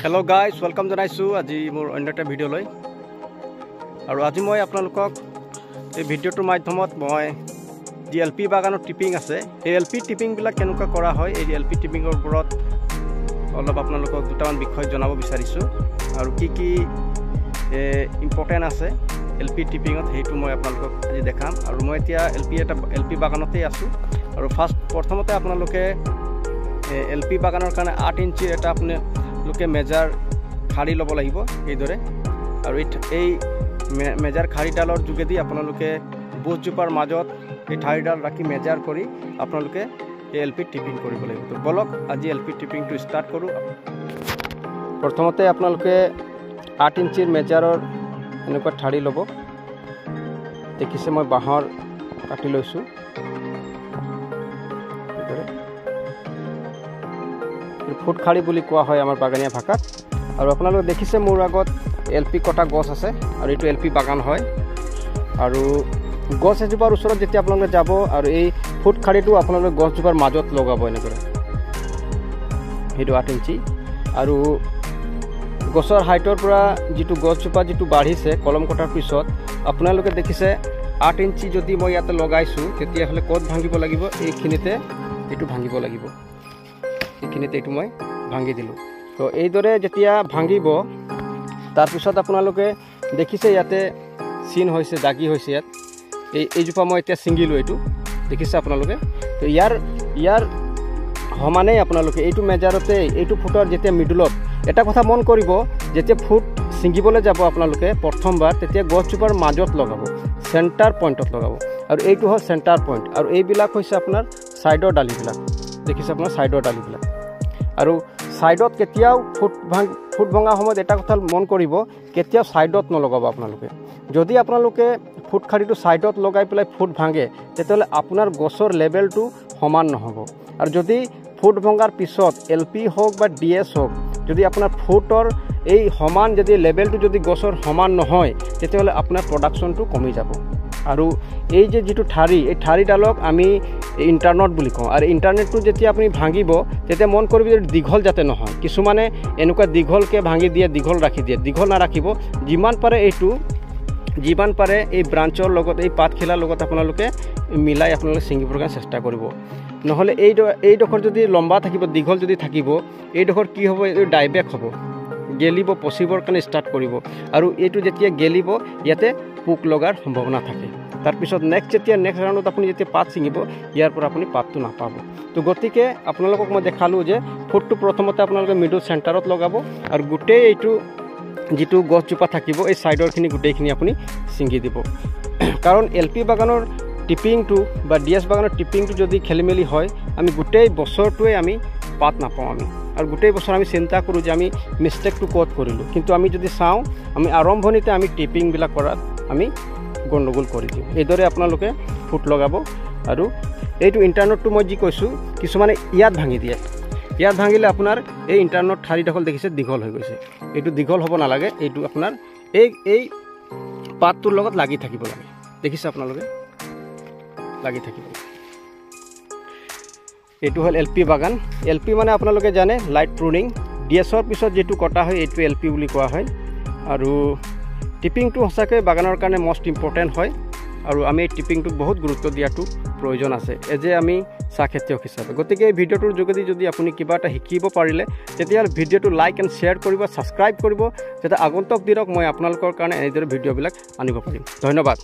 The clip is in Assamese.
Hello guys, welcome জনাইছো আজি মোৰ অন্যটা ভিডিও লৈ আৰু আজি মই আপোনালোকক এই ভিডিওটোৰ মাধ্যমত মই যি এলপি বাগানৰ টিপিং আছে এই এলপি টিপিং বিলাক কেনেকৈ কৰা হয় এই এলপি টিপিংৰ ওপৰত অলপ আপোনালোকক দুটামান বিষয় জনাব বিচাৰিছো আৰু কি ইম্পৰ্টেন্ট আছে এলপি টিপিংত হেতু মই আপোনালোকক আজি দেখাম আৰু মই এতিয়া এলপি বাগানতে আছো আৰু প্ৰথমতে আপোনালোকে এলপি বাগানৰ কাৰণে 8 ইঞ্চি এটা আপুনি লোকে মেজাৰ খাড়ি লব লাগিব এইদৰে আৰু এই মেজাৰ খাড়িডালৰ যোগেদি আপোনালোকে বুজজোপাৰ মাজত এই ঠাৰিডাল ৰাখি মেজাৰ কৰি আপোনালোকে এলপি টিপিং কৰিব লাগিব তো বলক আজি এলপি টিপিংটো ষ্টাৰ্ট কৰো প্ৰথমতে আপোনালোকে 8 ইঞ্চিৰ মেজাৰৰ এনেকুৱা ঠাৰি লব দেখিছে মই বাহৰ কাটি লৈছো ফুট খাড়ি বুলি কোৱা হয় আমাৰ বাগানীয়া ভাষাত আৰু আপোনালোকে দেখিছে মোৰ আগত এলপি কটা গছ আছে আৰু এটো এলপি বাগান হয় আৰু গছ এজোপাৰ ওচৰত যেতিয়া আপোনালোকে যাব আৰু এই ফুট খাড়িটো আপোনালোকে গছজোপাৰ মাজত লগাব এনেকৈ হেটো 8 ইঞ্চি আৰু গছৰ হাইটৰ পৰা যেটো গছজোপা যেটো বাঢ়িছে কলম কটাৰ পিছত আপোনালোকে দেখিছে 8 ইঞ্চি যদি মই ইয়াতে লগাইছো তেতিয়া হলে কত ভাঙিব লাগিব এইখিনিতে এটো ভাঙিব লাগিব এইখিনিতে এটো মই ভাঙি দিলো তো এইদৰে যেতিয়া ভাঙিব তাৰ পিছত আপোনালোকে দেখিছে ইয়াতে সিন হৈছে দাগি হৈছে ইয়াত এইজোপা মই এতিয়া সিঙ্গিলো এটো দেখিছে আপোনালোকে তো ইয়াৰ সমানে আপোনালোকে এইটো মেজাৰতে এইটো ফুটৰ যেতিয়া মিডলত এটা কথা মন কৰিব যেতিয়া ফুট সিঙ্গিবলৈ যাব আপোনালোকে প্ৰথমবাৰ তেতিয়া গছজোপাৰ মাজত লগাব সেন্টাৰ পইণ্টত লগাব আৰু এইটো হয় সেন্টাৰ পইণ্ট আৰু এইবিলাক হৈছে আপোনাৰ সাইডৰ ডালিবিলাক দেখিছে আপোনাৰ সাইডৰ ডালিবিলাক আৰু সাইডত কেতিয়াও ফুট ভঙা সময়ত এটা কথা মন কৰিব কেতিয়াও সাইডত নলগাব আপোনালোকে যদি আপোনালোকে ফুট খাড়িটো সাইডত লগাই পেলাই ফুট ভাঙে তেতিয়াহলে আপোনাৰ গছৰ লেভেলটো সমান নহব আৰু যদি ফুট ভঙাৰ পিছত এলপি হোক বা ডিএস হোক যদি আপোনাৰ ফুটৰ এই সমান যদি লেভেলটো যদি গছৰ সমান নহয় তেতিয়াহলে আপোনাৰ প্ৰডাকশনটো কমি যাব আৰু এই যে যেটো ঠাৰি এই ঠাৰিডালক আমি ইন্টাৰনেট বুলি কওঁ আৰু ইন্টাৰনেটটো যেতিয়া আপুনি ভাঙিব তেতিয়া মন কৰিব যে দীঘল যাতে নহয় কিছুমানে এনেকুৱা দীঘলকে ভাঙি দিয়ে দীঘল ৰাখি দিয়ে দীঘল না ৰাখিব যিমান পাৰে এই ব্ৰাঞ্চৰ লগত এই পাতখিলাৰ লগত আপোনালোকে মিলাই আপোনালোকে সিঙ্গিবৰ কাৰণে চেষ্টা কৰিব নহলে এইডোখৰ যদি লম্বা থাকিব দীঘল যদি থাকিব এইডোখৰ কি হ'ব এই ডাইবেক হ'ব গেলিব পচিবৰ কাৰণে ষ্টাৰ্ট কৰিব আৰু এইটো যেতিয়া গেলিব ইয়াতে পোক লগাৰ সম্ভাৱনা থাকে তাৰ পিছত নেক্সট ৰাউণ্ডত আপুনি যেতিয়া পাত ছিঙিব ইয়াৰ পৰা আপুনি পাতটো নাপাব তো গতিকে আপোনালোকক মই দেখালো যে ফুটটো প্ৰথমতে আপোনালোকে মিডল সেন্টাৰত লগাব আৰু গোটেই এইটো যেটো গছজোপা থাকিব এই সাইডৰখিনি গোটেইখিনি আপুনি ছিঙি দিব কাৰণ এলপি বাগানৰ টিপিংটো বা ডিএস বাগানৰ টিপিংটো যদি খেলিমেলি হয় আমি গোটেই বছৰটোৱে আমি পাত নাপাওঁ আমি আৰু গোটেই বছৰ আমি চিন্তা কৰো যে আমি মিস্টেকটো ক'ত কৰিলো কিন্তু আমি যদি চাওঁ আমি আৰম্ভণিতে আমি টিপিং বিলাক কৰাত আমি গণ্ডগোল কৰি দিওঁ এইদৰে আপোনালোকে ফুট লগাব আৰু এইটো ইন্টাৰনেটটো মই যি কৈছো কিছুমানে ইয়াত ভাঙি দিয়ে ইয়াত ভাঙিলে আপোনাৰ এই ইন্টাৰনেট ঠাৰি দখল দেখিছে দীঘল হৈ গৈছে এইটো দীঘল হ'ব নালাগে এইটো আপোনাৰ এই পাতটোৰ লগত লাগি থাকিব লাগে দেখিছে আপোনালোকে লাগি থাকিব এইটো হল এলপি বাগান এলপি মানে আপোনালোকে জানে লাইট প্ৰুনিং ডিএসৰ পিছত যেটো কটা হয় এইটো এলপি বুলি কোৱা হয় আৰু টিপিংটো হসাকে বাগানৰ কাৰণে মোস্ট ইম্পৰ্টেন্ট হয় আৰু আমি টিপিংটো বহুত গুৰুত্ব দিয়াটো প্ৰয়োজন আছে এজে আমি সাক্ষেত্ৰক হিচাপে গতিকে এই ভিডিওটোৰ যোগেদি যদি আপুনি কিবা এটা শিকিব পাৰিলে তেতিয়া ভিডিওটো লাইক এণ্ড শেয়াৰ কৰিব সাবস্ক্ৰাইব কৰিব যাতে আগন্তুক দিনক মই আপোনালোকৰ কাৰণে এইদৰে ভিডিওবিলাক আনিব পাৰিম ধন্যবাদ